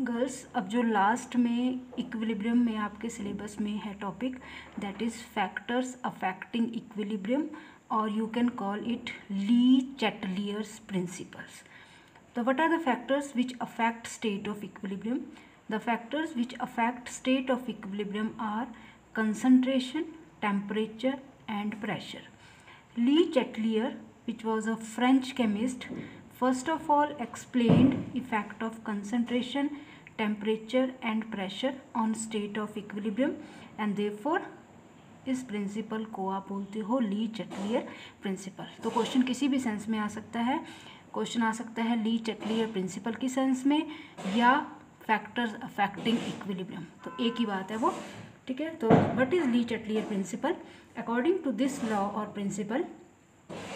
Girls, अब जो last में इक्विलिब्रियम में आपके सिलेबस में है topic, that is factors affecting equilibrium, और you can call it Le Chatelier's principles. So what are the factors which affect state of equilibrium? The factors which affect state of equilibrium are concentration, temperature and pressure. Le Chatelier, which was a French chemist, first of all explained effect of concentration, temperature and pressure on state of equilibrium, and therefore इस principal को आप बोलते हो ली Chatelier principle. तो question किसी भी sense में आ सकता है. क्वेश्चन आ सकता है ली चैटलियर प्रिंसिपल की सेंस में या फैक्टर्स अफेक्टिंग इक्विलिब्रियम. तो एक ही बात है वो. ठीक है. तो what is Le Chatelier principle? According to this law और principle,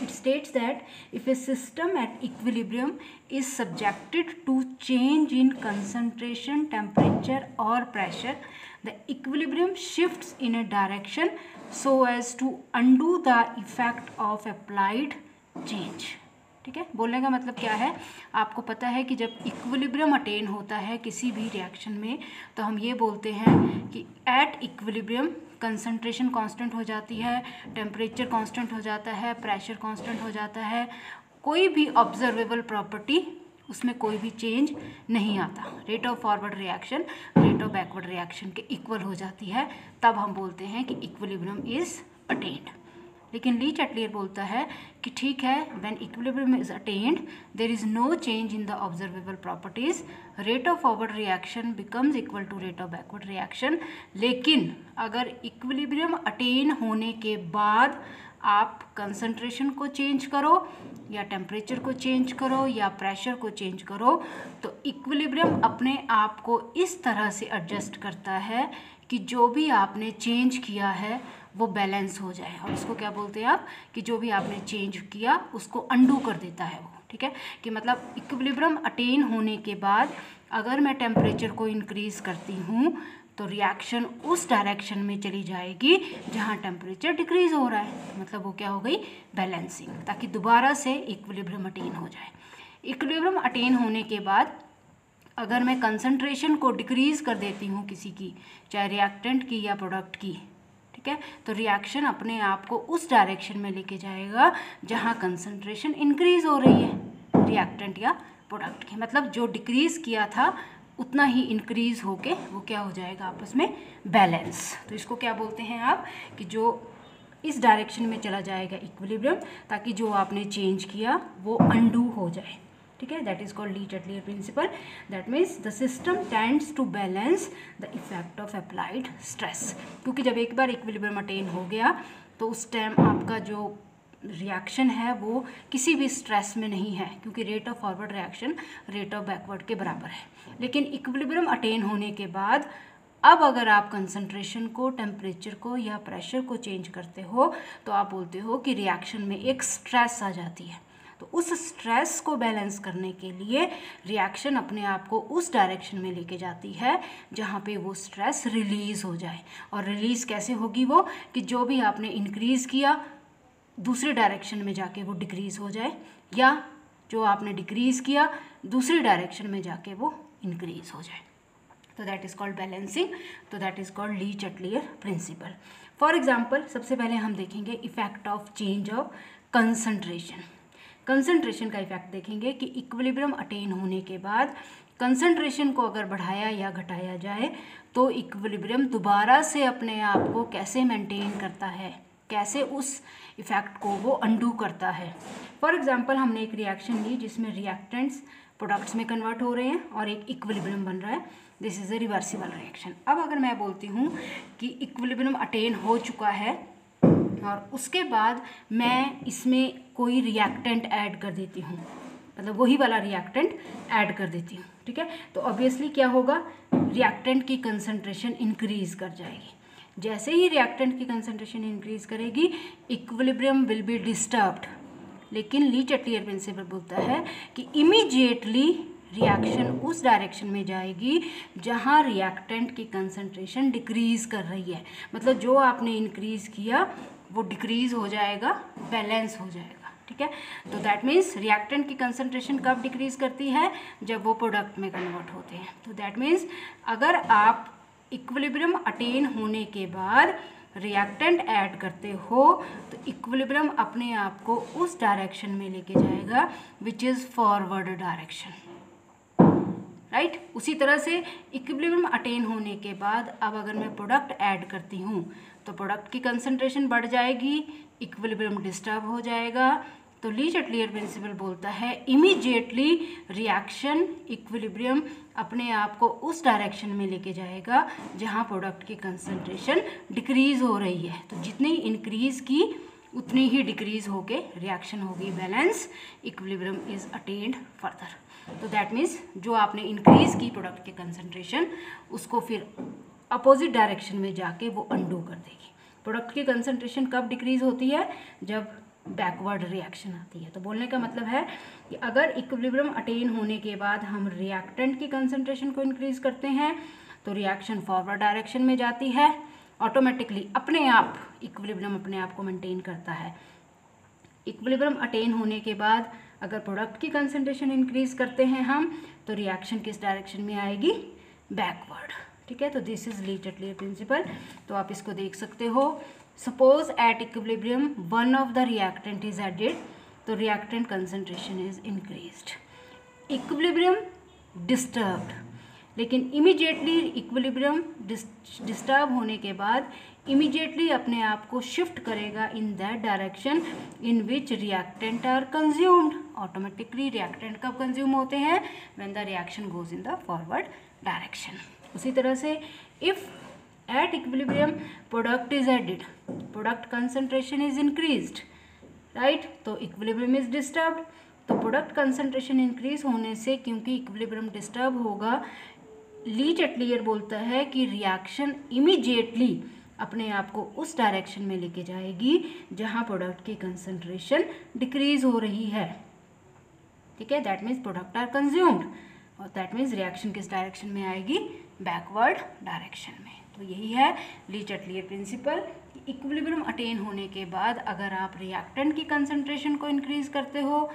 it states that if a system at equilibrium is subjected to change in concentration, temperature or pressure, the equilibrium shifts in a direction so as to undo the effect of applied change. ठीक है. बोलने का मतलब क्या है? आपको पता है कि जब इक्विलिब्रियम अटेन होता है किसी भी रिएक्शन में, तो हम ये बोलते हैं कि एट इक्विलिब्रियम कंसंट्रेशन कांस्टेंट हो जाती है, टेम्परेचर कांस्टेंट हो जाता है, प्रेशर कांस्टेंट हो जाता है, कोई भी ऑब्जर्वेबल प्रॉपर्टी उसमें कोई भी चेंज नहीं आता. Rate of forward reaction rate of backward reaction के इक्वल हो जाती है, तब हम बोलते हैं कि इक्विलिब्रियम इज अटेन्ड. लेकिन ली चैटलियर बोलता है कि ठीक है, when equilibrium is attained there is no change in the observable properties, rate of forward reaction becomes equal to rate of backward reaction. लेकिन अगर इक्विलिब्रियम अटेन होने के बाद आप कंसंट्रेशन को चेंज करो या टेम्परेचर को चेंज करो या प्रेशर को चेंज करो, तो इक्विलिब्रियम अपने आप को इस तरह से एडजस्ट करता है कि जो भी आपने चेंज किया है वो बैलेंस हो जाए. और उसको क्या बोलते हैं आप? कि जो भी आपने चेंज किया उसको अंडू कर देता है वो. ठीक है. कि मतलब इक्विलिब्रियम अटेन होने के बाद अगर मैं टेम्परेचर को इंक्रीज़ करती हूँ तो रिएक्शन उस डायरेक्शन में चली जाएगी जहाँ टेम्परेचर डिक्रीज़ हो रहा है. मतलब वो क्या हो गई? बैलेंसिंग, ताकि दोबारा से इक्विलिब्रियम अटेन हो जाए. इक्विलिब्रियम अटेन होने के बाद अगर मैं कंसंट्रेशन को डिक्रीज़ कर देती हूँ किसी की, चाहे रिएक्टेंट की या प्रोडक्ट की, ठीक है, तो रिएक्शन अपने आप को उस डायरेक्शन में लेके जाएगा जहाँ कंसंट्रेशन इंक्रीज़ हो रही है रिएक्टेंट या प्रोडक्ट की. मतलब जो डिक्रीज़ किया था उतना ही इंक्रीज़ होके वो क्या हो जाएगा? आपस में बैलेंस. तो इसको क्या बोलते हैं आप? कि जो इस डायरेक्शन में चला जाएगा इक्विलिब्रियम, ताकि जो आपने चेंज किया वो अंडू हो जाए. ठीक है. That is called Le Chatelier principle. That means the system tends to balance the effect of applied stress. क्योंकि जब एक बार इक्विलिब्रियम अटेन हो गया तो उस टाइम आपका जो रिएक्शन है वो किसी भी स्ट्रेस में नहीं है, क्योंकि rate of forward reaction rate of backward के बराबर है. लेकिन इक्विलिब्रियम अटेन होने के बाद अब अगर आप कंसंट्रेशन को, टेम्परेचर को या प्रेशर को चेंज करते हो तो आप बोलते हो कि रिएक्शन में एक स्ट्रेस आ जाती है. तो उस स्ट्रेस को बैलेंस करने के लिए रिएक्शन अपने आप को उस डायरेक्शन में लेके जाती है जहाँ पे वो स्ट्रेस रिलीज़ हो जाए. और रिलीज़ कैसे होगी वो? कि जो भी आपने इंक्रीज़ किया दूसरे डायरेक्शन में जाके वो डिक्रीज़ हो जाए, या जो आपने डिक्रीज़ किया दूसरी डायरेक्शन में जाके वो इंक्रीज़ हो जाए. तो दैट इज़ कॉल्ड बैलेंसिंग. तो that is called Le Chatelier principal. For example, सबसे पहले हम देखेंगे effect of change of concentration. Concentration का इफेक्ट देखेंगे कि इक्विलिब्रियम अटेन होने के बाद कंसंट्रेशन को अगर बढ़ाया या घटाया जाए तो इक्विलिब्रियम दोबारा से अपने आप को कैसे मेंटेन करता है, कैसे उस इफेक्ट को वो अंडू करता है. फॉर एग्जांपल, हमने एक रिएक्शन ली जिसमें रिएक्टेंट्स प्रोडक्ट्स में कन्वर्ट हो रहे हैं और एक इक्विलिब्रियम बन रहा है. This is a reversible reaction. अब अगर मैं बोलती हूँ कि इक्विलिब्रियम अटेन हो चुका है और उसके बाद मैं इसमें कोई रिएक्टेंट ऐड कर देती हूँ, मतलब वही वाला रिएक्टेंट ऐड कर देती हूँ. ठीक है. तो ऑब्वियसली क्या होगा? रिएक्टेंट की कंसंट्रेशन इंक्रीज़ कर जाएगी. जैसे ही रिएक्टेंट की कंसंट्रेशन इंक्रीज़ करेगी इक्विलिब्रियम विल बी डिस्टर्ब्ड. लेकिन ली चैटलियर प्रिंसिपल बोलता है कि इमीडिएटली रिएक्शन उस डायरेक्शन में जाएगी जहाँ रिएक्टेंट की कंसंट्रेशन डिक्रीज़ कर रही है. मतलब जो आपने इंक्रीज़ किया वो डिक्रीज़ हो जाएगा, बैलेंस हो जाएगा. ठीक है। तो दैट मीन्स रिएक्टेंट की कंसंट्रेशन कब डिक्रीज करती है, जब वो प्रोडक्ट में कन्वर्ट होते हैं। तो दैट मीन्स अगर आप इक्विलिब्रियम अटेन होने के बाद रिएक्टेंट ऐड करते हो तो इक्विलिब्रियम अपने आप को उस डायरेक्शन में लेके जाएगा which is forward direction, right. उसी तरह से इक्विलिब्रियम अटेन होने के बाद अब अगर मैं प्रोडक्ट ऐड करती हूँ तो प्रोडक्ट की कंसंट्रेशन बढ़ जाएगी, इक्विलिब्रियम डिस्टर्ब हो जाएगा। तो ली चैटलियर प्रिंसिपल बोलता है इमीडिएटली रिएक्शन इक्विलिब्रियम अपने आप को उस डायरेक्शन में लेके जाएगा जहाँ प्रोडक्ट की कंसंट्रेशन डिक्रीज हो रही है। तो जितनी इंक्रीज की उतनी ही डिक्रीज होके रिएक्शन होगी balance, equilibrium is attend further. तो दैट मीन्स जो आपने इंक्रीज की प्रोडक्ट के कंसंट्रेशन उसको फिर अपोजिट डायरेक्शन में जाके वो अंडू कर देगी। प्रोडक्ट की कंसंट्रेशन कब डिक्रीज होती है, जब बैकवर्ड रिएक्शन आती है। तो बोलने का मतलब है कि अगर इक्विलिब्रियम अटेन होने के बाद हम रिएक्टेंट की कंसंट्रेशन को इंक्रीज करते हैं तो रिएक्शन फॉरवर्ड डायरेक्शन में जाती है, ऑटोमेटिकली अपने आप इक्विलिब्रियम अपने आप को मेंटेन करता है। इक्विलिब्रियम अटेन होने के बाद अगर प्रोडक्ट की कंसंट्रेशन इंक्रीज करते हैं हम तो रिएक्शन किस डायरेक्शन में आएगी, बैकवर्ड, ठीक है। तो this is Le Chatelier principle. तो आप इसको देख सकते हो। Suppose at equilibrium one of the reactant is added तो reactant concentration is increased. Equilibrium disturbed, लेकिन इमीडिएटली इक्विलिब्रियम डिस्टर्ब होने के बाद इमीडिएटली अपने आप को शिफ्ट करेगा in that direction in which reactant are consumed. Automatically reactant कब कंज्यूम होते हैं, when the reaction goes in the forward direction. उसी तरह से if at equilibrium product is added, product concentration is increased, right. तो equilibrium is disturbed, तो product concentration increase होने से क्योंकि इक्विलिब्रियम डिस्टर्ब होगा, ली चैटलियर बोलता है कि रिएक्शन इमीडिएटली अपने आप को उस डायरेक्शन में लेके जाएगी जहां प्रोडक्ट की कंसंट्रेशन डिक्रीज हो रही है, ठीक है। That means product are consumed और दैट मीन्स रिएक्शन किस डायरेक्शन में आएगी, बैकवर्ड डायरेक्शन में। तो यही है Le Chatelier principle. Equilibrium attain होने के बाद अगर आप रिएक्टेंट की कंसंट्रेशन को इंक्रीज करते हो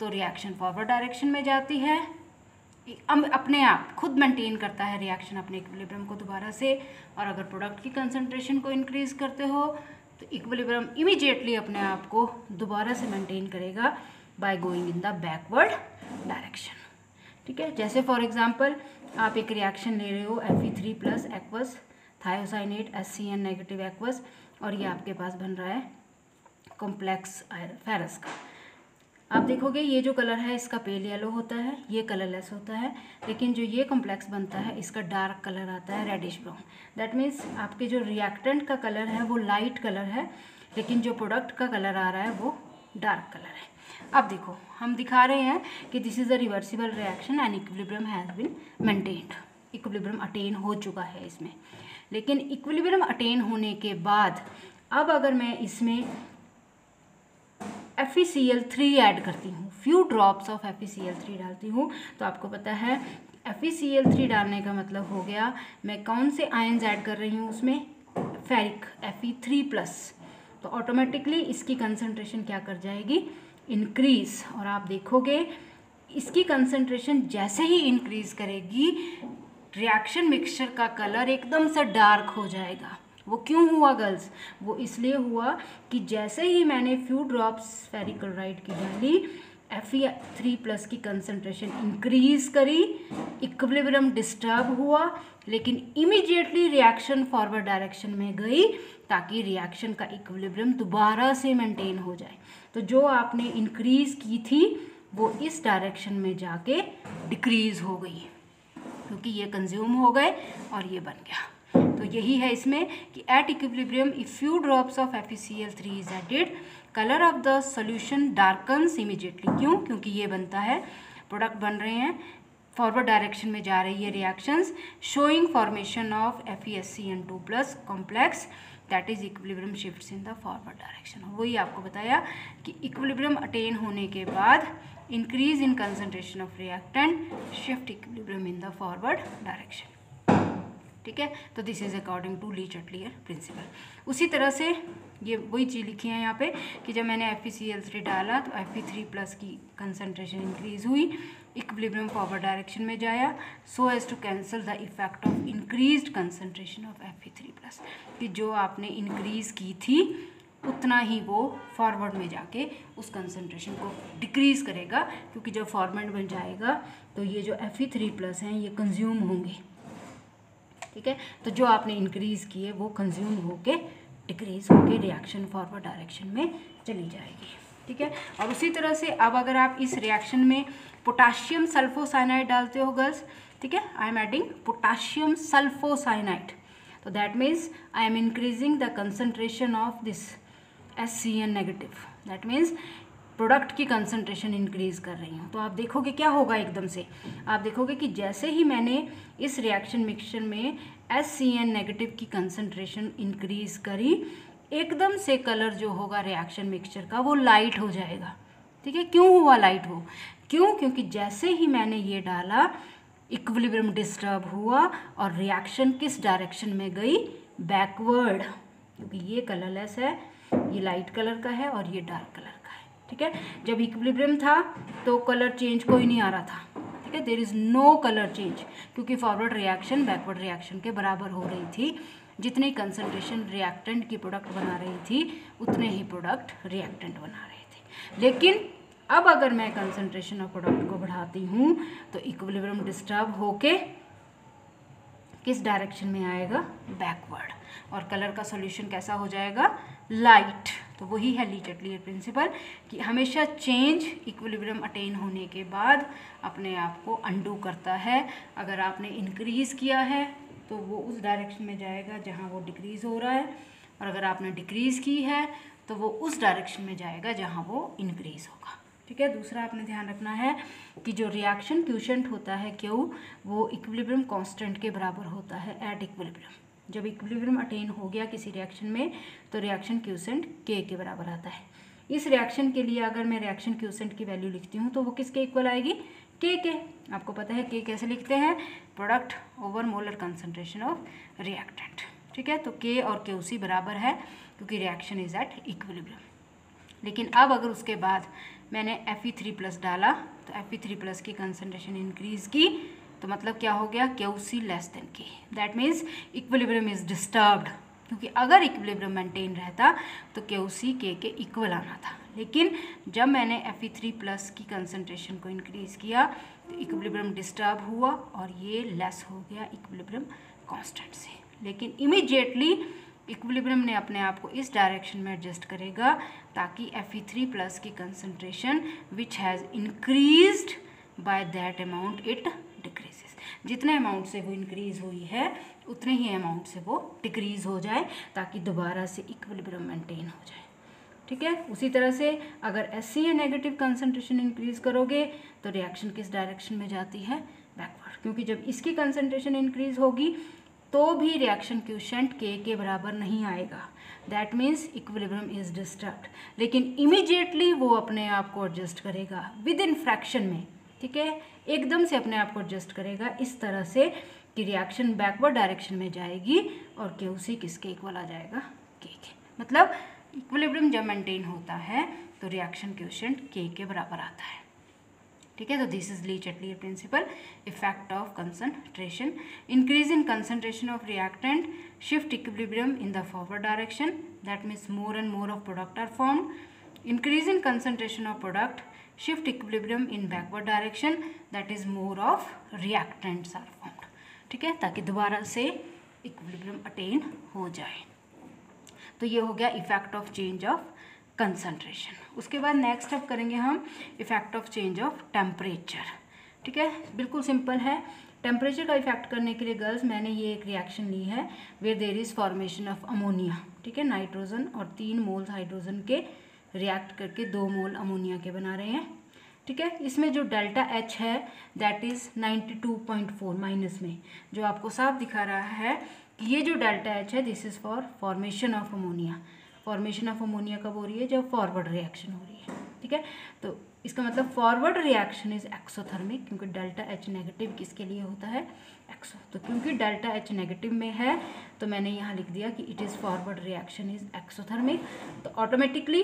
तो रिएक्शन फॉरवर्ड डायरेक्शन में जाती है, अपने आप खुद मेंटेन करता है रिएक्शन अपने इक्विलिब्रियम को दोबारा से। और अगर प्रोडक्ट की कंसंट्रेशन को इंक्रीज करते हो तो इक्विलिब्रियम इमीडिएटली अपने आप को दोबारा से मेंटेन करेगा by going in the backward direction, ठीक है। जैसे फॉर एग्जांपल आप एक रिएक्शन ले रहे हो Fe3 plus aqueous thiocyanate HCN negative aqueous और ये आपके पास बन रहा है कॉम्प्लेक्स फेरस का। आप देखोगे ये जो कलर है इसका पेल येलो होता है, ये कलरलेस होता है, लेकिन जो ये कॉम्प्लेक्स बनता है इसका डार्क कलर आता है रेडिश ब्राउन। दैट मीन्स आपके जो रिएक्टेंट का कलर है वो लाइट कलर है, लेकिन जो प्रोडक्ट का कलर आ रहा है वो डार्क कलर है। अब देखो हम दिखा रहे हैं कि this is a reversible reaction and equilibrium has been maintained. Equilibrium attain हो चुका है इसमें, लेकिन इक्विलिब्रियम अटेन होने के बाद अब अगर मैं इसमें FeCl3 ऐड करती हूँ, फ्यू ड्रॉप्स ऑफ FeCl3 डालती हूँ, तो आपको पता है FeCl3 डालने का मतलब हो गया मैं कौन से आयन्स ऐड कर रही हूँ उसमें, फेरिक Fe3+। तो ऑटोमेटिकली इसकी कंसंट्रेशन क्या कर जाएगी, इंक्रीज। और आप देखोगे इसकी कंसंट्रेशन जैसे ही इंक्रीज करेगी रिएक्शन मिक्सचर का कलर एकदम से डार्क हो जाएगा। वो क्यों हुआ गर्ल्स, वो इसलिए हुआ कि जैसे ही मैंने फ्यू ड्रॉप्स फेरिक क्लोराइड की डाली Fe3+ की कंसंट्रेशन इंक्रीज करी, इक्विलिब्रियम डिस्टर्ब हुआ, लेकिन इमीडिएटली रिएक्शन फॉरवर्ड डायरेक्शन में गई ताकि रिएक्शन का इक्विलिब्रियम दोबारा से मेंटेन हो जाए। तो जो आपने इंक्रीज की थी वो इस डायरेक्शन में जाके डिक्रीज हो गई क्योंकि ये कंज्यूम हो गए और ये बन गया। तो यही है इसमें कि at equilibrium if few drops of FeCl3 is added colour of the solution darkens immediately. क्यों, क्योंकि ये बनता है, प्रोडक्ट बन रहे हैं, फॉरवर्ड डायरेक्शन में जा रही है reactions, showing formation of FeSCN2+ complex that is equilibrium shifts in the forward direction. वही आपको बताया कि इक्विलिब्रियम अटेन होने के बाद increase in concentration of reactant, shift equilibrium in the forward direction. ठीक है। तो this is according to Le Chatelier principle. उसी तरह से ये वही चीज़ लिखी है यहाँ पे कि जब मैंने FeCl3 डाला तो Fe3+ की कंसनट्रेशन इंक्रीज हुई, इक्विलिब्रियम फॉरवर्ड डायरेक्शन में जाया, so as to cancel the effect of increased concentration of Fe3+, कि जो आपने इंक्रीज की थी उतना ही वो फॉरवर्ड में जाके उस कंसनट्रेशन को डिक्रीज़ करेगा, क्योंकि जब फॉरवर्ड बन जाएगा तो ये जो Fe3+ हैं ये कंज्यूम होंगे, ठीक है। तो जो आपने इंक्रीज़ किए वो कंज्यूम होके डिक्रीज़ होके रिएक्शन फॉरवर्ड डायरेक्शन में चली जाएगी, ठीक है। और उसी तरह से अब अगर आप इस रिएक्शन में पोटाशियम सल्फोसाइनाइड डालते हो गर्ल्स, ठीक है, I am adding potassium sulphocyanide, तो that means I am increasing the concentration of this HCN negative, that means product की कंसंट्रेशन इंक्रीज़ कर रही हूँ। तो आप देखोगे क्या होगा, एकदम से आप देखोगे कि जैसे ही मैंने इस रिएक्शन मिक्सचर में HCN नेगेटिव की कंसंट्रेशन इंक्रीज़ करी, एकदम से कलर जो होगा रिएक्शन मिक्सचर का वो लाइट हो जाएगा, ठीक है। क्यों हुआ लाइट वो? क्योंकि जैसे ही मैंने ये डाला इक्विलिब्रियम डिस्टर्ब हुआ और रिएक्शन किस डायरेक्शन में गई? बैकवर्ड, क्योंकि ये कलरलेस है, ये लाइट कलर का है और ये डार्क कलर का है, ठीक है। जब इक्विलिब्रियम था तो कलर चेंज कोई नहीं आ रहा था, ठीक है, there is no colour change, क्योंकि फॉरवर्ड रिएक्शन बैकवर्ड रिएक्शन के बराबर हो रही थी। जितनी कंसंट्रेशन रिएक्टेंट की प्रोडक्ट बना रही थी उतने ही प्रोडक्ट रिएक्टेंट बना रहे थे। लेकिन अब अगर मैं कंसंट्रेशन ऑफ प्रोडक्ट को बढ़ाती हूँ तो इक्विलिब्रियम डिस्टर्ब होके किस डायरेक्शन में आएगा? बैकवर्ड, और कलर का सॉल्यूशन कैसा हो जाएगा? लाइट। तो वही है ली चटलियर प्रिंसिपल कि हमेशा चेंज इक्विलिब्रियम अटेन होने के बाद अपने आप को अंडू करता है। अगर आपने इंक्रीज़ किया है तो वो उस डायरेक्शन में जाएगा जहाँ वो डिक्रीज़ हो रहा है, और अगर आपने डिक्रीज़ की है तो वो उस डायरेक्शन में जाएगा जहाँ वो इंक्रीज़ होगा, ठीक है। दूसरा आपने ध्यान रखना है कि जो रिएक्शन क्यूशेंट होता है Q, वो इक्विलिब्रियम कांस्टेंट के बराबर होता है एट इक्विलिब्रियम। जब इक्विलिब्रियम अटेन हो गया किसी रिएक्शन में तो रिएक्शन क्यूसेंट K के बराबर आता है। इस रिएक्शन के लिए अगर मैं रिएक्शन क्यूसेंट की वैल्यू लिखती हूँ तो वो किसके इक्वल आएगी? K के। आपको पता है K कैसे लिखते हैं? Product over molar concentration of reactant, ठीक है। तो K और QC बराबर है क्योंकि रिएक्शन इज एट इक्विलिब्रियम। लेकिन अब अगर उसके बाद मैंने Fe3+ डाला तो Fe3+ की कंसंट्रेशन इंक्रीज़ की, तो मतलब क्या हो गया? QC less than K, that means equilibrium is disturbed, क्योंकि अगर इक्विलिब्रियम मेंटेन रहता तो QC K के इक्वल आना था। लेकिन जब मैंने Fe3+ की कंसंट्रेशन को इंक्रीज़ किया तो इक्विलिब्रियम डिस्टर्ब हुआ और ये लेस हो गया इक्विलिब्रियम कांस्टेंट से। लेकिन इमीडिएटली इक्विलिब्रियम ने अपने आप को इस डायरेक्शन में एडजस्ट करेगा ताकि Fe3+ की concentration which has increased by that amount it decreases. जितने अमाउंट से वो इंक्रीज़ हुई है उतने ही अमाउंट से वो डिक्रीज़ हो जाए ताकि दोबारा से इक्विलिब्रियम मेंटेन हो जाए, ठीक है। उसी तरह से अगर HCN नेगेटिव कंसंट्रेशन इंक्रीज़ करोगे तो रिएक्शन किस डायरेक्शन में जाती है? बैकवर्ड, क्योंकि जब इसकी कंसंट्रेशन इंक्रीज़ होगी तो भी रिएक्शन क्यूशेंट K के बराबर नहीं आएगा, that means equilibrium is disturbed. लेकिन इमीडिएटली वो अपने आप को एडजस्ट करेगा विद इन फ्रैक्शन में, ठीक है, एकदम से अपने आप को एडजस्ट करेगा इस तरह से कि रिएक्शन बैकवर्ड डायरेक्शन में जाएगी और QC किसके इक्वल आ जाएगा? K के। मतलब इक्विलिब्रियम जब मेंटेन होता है तो रिएक्शन क्यूशेंट K के बराबर आता है, ठीक है। तो this is Le Chatelier principle, effect of concentration, increase in concentration of reactant, shift equilibrium in the forward direction, that means more and more of product are formed, increase in concentration of product, shift equilibrium in backward direction, that is more of reactants are formed, ठीक है, ताकि दोबारा से equilibrium attain हो जाए। तो ये हो गया effect of change of concentration. उसके बाद नेक्स्ट अब करेंगे हम effect of change of temperature, ठीक है, बिल्कुल सिंपल है। टेम्परेचर का इफेक्ट करने के लिए गर्ल्स मैंने ये एक रिएक्शन ली है where there is formation of ammonia, ठीक है, नाइट्रोजन और 3 मोल हाइड्रोजन के रिएक्ट करके 2 मोल अमोनिया के बना रहे हैं, ठीक है। इसमें जो डेल्टा H है दैट इज़ 92.4 माइनस में, जो आपको साफ दिखा रहा है कि ये जो डेल्टा H है this is for formation of ammonia. Formation of ammonia कब हो रही है? जब फॉरवर्ड रिएक्शन हो रही है, ठीक है। तो इसका मतलब फॉरवर्ड रिएक्शन इज एक्सोथर्मिक, क्योंकि डेल्टा एच नेगेटिव किसके लिए होता है, एक्सो। तो क्योंकि डेल्टा एच नेगेटिव में है तो मैंने यहाँ लिख दिया कि it is forward reaction is exothermic. तो ऑटोमेटिकली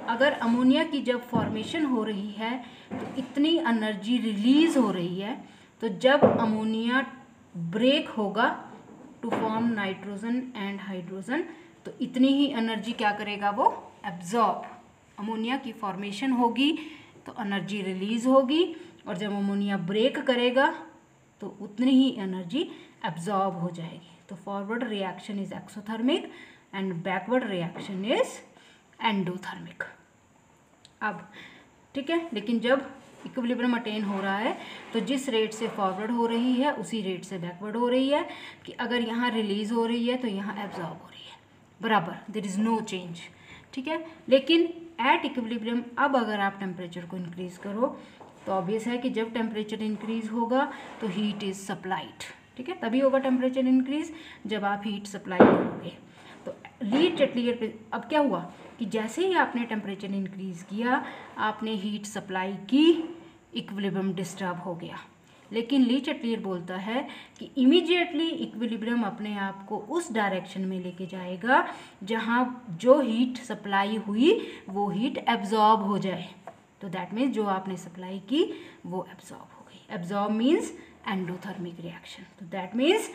अगर अमोनिया की जब फॉर्मेशन हो रही है तो इतनी एनर्जी रिलीज हो रही है, तो जब अमोनिया ब्रेक होगा to form nitrogen and hydrogen, तो इतनी ही एनर्जी क्या करेगा वो, एब्जॉर्ब। अमोनिया की फॉर्मेशन होगी तो एनर्जी रिलीज होगी, और जब अमोनिया ब्रेक करेगा तो उतनी ही एनर्जी एब्जॉर्ब हो जाएगी। तो forward reaction is exothermic and backward reaction is endothermic. अब ठीक है, लेकिन जब इक्विलिब्रियम अटेन हो रहा है तो जिस रेट से फॉरवर्ड हो रही है उसी रेट से बैकवर्ड हो रही है, कि अगर यहाँ रिलीज हो रही है तो यहाँ एब्जॉर्ब हो रही है, बराबर, देयर इज़ नो चेंज। ठीक है, लेकिन एट इक्विलिब्रियम अब अगर आप टेम्परेचर को इंक्रीज करो तो ऑब्वियस है कि जब टेम्परेचर इंक्रीज होगा तो हीट इज सप्लाइड। ठीक है, तभी होगा टेम्परेचर इंक्रीज जब आप हीट सप्लाई करोगे। तो ली चटलियर अब क्या हुआ कि जैसे ही आपने टेम्परेचर इंक्रीज किया, आपने हीट सप्लाई की, इक्विलिब्रियम डिस्टर्ब हो गया। लेकिन ली चटलियर बोलता है कि इमीडिएटली इक्विलिब्रियम अपने आप को उस डायरेक्शन में लेके जाएगा जहाँ जो हीट सप्लाई हुई वो हीट एब्जॉर्ब हो जाए। तो दैट मीन्स जो आपने सप्लाई की वो एब्जॉर्ब हो गई। Absorb means endothermic reaction. तो दैट मीन्स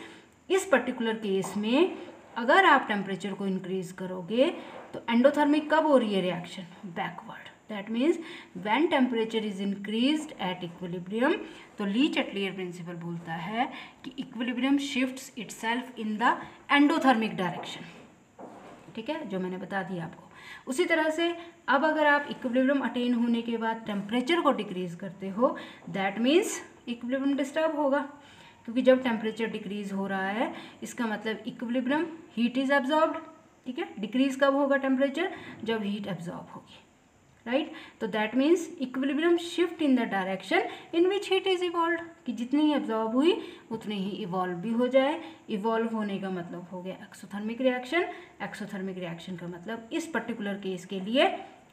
इस पर्टिकुलर केस में अगर आप टेम्परेचर को इंक्रीज करोगे तो एंडोथर्मिक कब हो रही है reaction, backward. That means when temperature is increased at equilibrium, तो ली चटलियर प्रिंसिपल बोलता है कि equilibrium shifts itself in the endothermic direction. ठीक है, जो मैंने बता दिया आपको। उसी तरह से अब अगर आप इक्विलिब्रियम अटेन होने के बाद टेम्परेचर को डिक्रीज करते हो, दैट मीन्स इक्विलिब्रियम डिस्टर्ब होगा, क्योंकि जब टेम्परेचर डिक्रीज हो रहा है इसका मतलब इक्विलिब्रियम, हीट इज एब्जॉर्ब्ड। ठीक है, डिक्रीज कब होगा टेम्परेचर, जब हीट एब्जॉर्ब होगी, राइट। तो that means equilibrium shift in the direction in which heat is evolve, कि जितनी ही एब्जॉर्ब हुई उतनी ही इवॉल्व भी हो जाए। इवॉल्व होने का मतलब हो गया एक्सोथर्मिक रिएक्शन। एक्सोथर्मिक रिएक्शन का मतलब इस पर्टिकुलर केस के लिए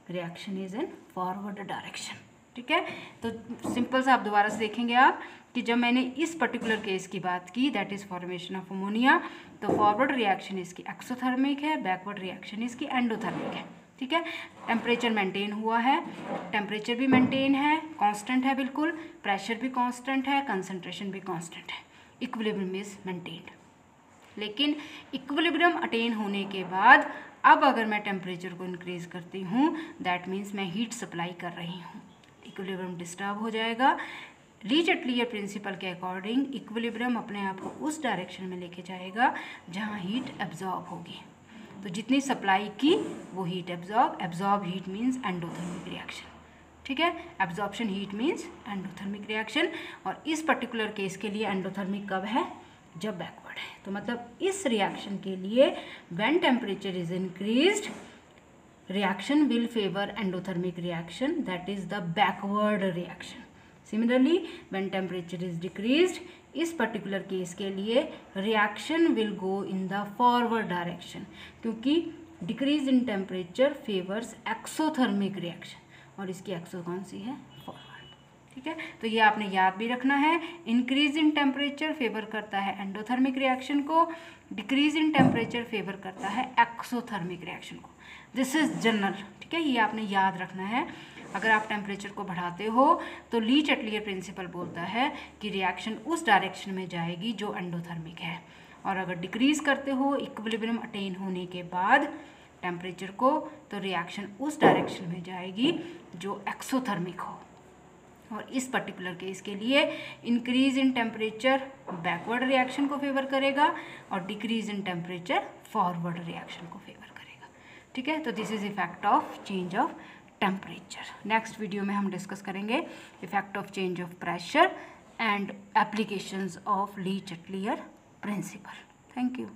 reaction is in forward direction. ठीक है, तो सिंपल सा आप दोबारा से देखेंगे आप कि जब मैंने इस पर्टिकुलर केस की बात की, that is formation of ammonia, तो फॉरवर्ड रिएक्शन इसकी एक्सोथर्मिक है, बैकवर्ड रिएक्शन इसकी एंडोथर्मिक है। ठीक है, टेम्परेचर मेंटेन हुआ है, टेम्परेचर भी मेंटेन है, कांस्टेंट है बिल्कुल, प्रेशर भी कांस्टेंट है, कंसंट्रेशन भी कांस्टेंट है, इक्विलिब्रियम इज मेंटेन्ड। लेकिन इक्विलिब्रियम अटेन होने के बाद अब अगर मैं टेम्परेचर को इंक्रीज करती हूँ, दैट मीन्स मैं हीट सप्लाई कर रही हूँ, इक्विलिब्रियम डिस्टर्ब हो जाएगा। ली चटलियर प्रिंसिपल के अकॉर्डिंग इक्विलिब्रियम अपने आप को उस डायरेक्शन में लेके जाएगा जहाँ हीट एब्जॉर्ब होगी। तो जितनी सप्लाई की वो heat absorb heat means endothermic reaction. ठीक है, absorption heat means endothermic reaction. और इस पर्टिकुलर केस के लिए एंडोथर्मिक कब है, जब बैकवर्ड है। तो मतलब इस रिएक्शन के लिए when temperature is increased, reaction will favor endothermic reaction, that is the backward reaction. Similarly, when temperature is decreased, इस पर्टिकुलर केस के लिए reaction will go in the forward direction, क्योंकि decrease in temperature favours exothermic reaction, और इसकी एक्सो कौन सी है, forward. ठीक है, तो ये आपने याद भी रखना है। इंक्रीज इन टेम्परेचर फेवर करता है एंडोथर्मिक रिएक्शन को, डिक्रीज इन टेम्परेचर फेवर करता है एक्सोथर्मिक रिएक्शन को। This is general. ठीक है, ये आपने याद रखना है। अगर आप टेम्परेचर को बढ़ाते हो तो ली चटलियर प्रिंसिपल बोलता है कि रिएक्शन उस डायरेक्शन में जाएगी जो एंडोथर्मिक है, और अगर डिक्रीज करते हो इक्विलिब्रियम अटेन होने के बाद टेम्परेचर को, तो रिएक्शन उस डायरेक्शन में जाएगी जो एक्सोथर्मिक हो। और इस पर्टिकुलर केस के लिए increase in temperature backward reaction को फेवर करेगा और decrease in temperature forward reaction को फेवर करेगा। ठीक है, तो this is effect of change of temperature. Next video में हम डिस्कस करेंगे effect of change of pressure and applications of Le Chatelier principle. Thank you.